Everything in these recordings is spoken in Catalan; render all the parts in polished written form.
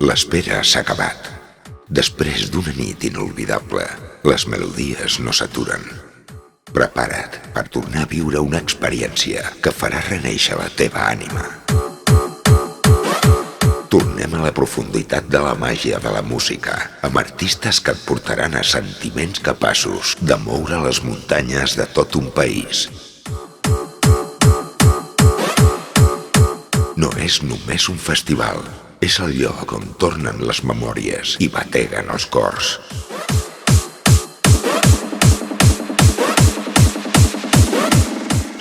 L'espera s'ha acabat. Després d'una nit inolvidable, les melodies no s'aturen. Prepara't per tornar a viure una experiència que farà renéixer la teva ànima. Tornem a la profunditat de la màgia de la música, amb artistes que et portaran a sentiments capaços de moure les muntanyes de tot un país. No és només un festival, és el lloc on tornen les memòries i bateguen els cors.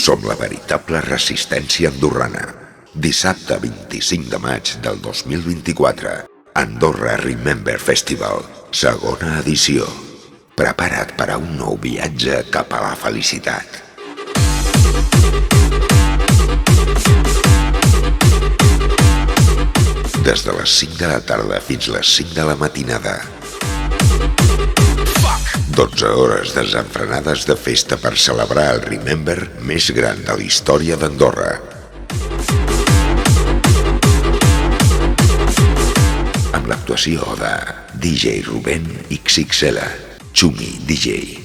Som la veritable resistència andorrana. Dissabte 25 de maig del 2024, Andorra Remember Festival, segona edició. Prepara't per a un nou viatge cap a la felicitat. Des de les 5 de la tarda fins les 5 de la matinada. 12 hores desenfrenades de festa per celebrar el Remember més gran de la història d'Andorra. Amb l'actuació de DJ Rubén XXL, Chumi DJ,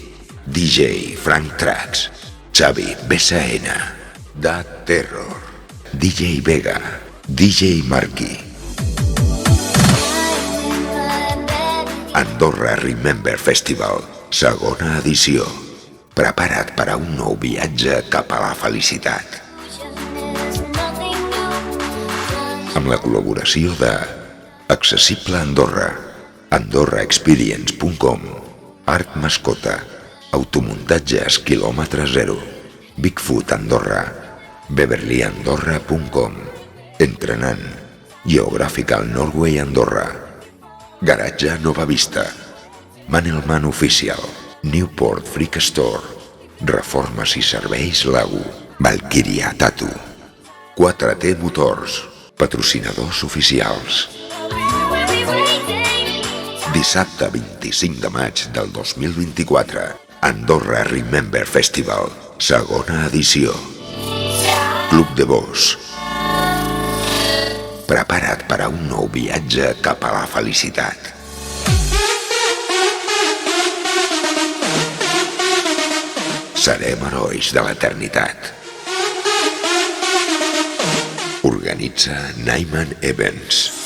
DJ Frank Tracks, Xavi BSN, Da Terror, DJ Vega, DJ Marky. Andorra Remember Festival, segona edició. Prepara't per a un nou viatge cap a la felicitat. Amb la col·laboració de Accessible Andorra, AndorraExperience.com, Art Mascota, Automuntatges Kilòmetre Zero, Bigfoot Andorra, BeverlyAndorra.com, Entrenant, Geographical Norway Andorra, Garatge Nova Vista, Manelman Oficial, Newport Freak Store, Reformes i Serveis Lagu, Valkyria Tattoo, 4T Motors, patrocinadors oficials. Dissabte 25 de maig del 2024, Andorra Remember Festival, segona edició. Club de Boss. Prepara't per a un nou viatge cap a la felicitat. Serem herois de l'eternitat. Organitza Nyman Events.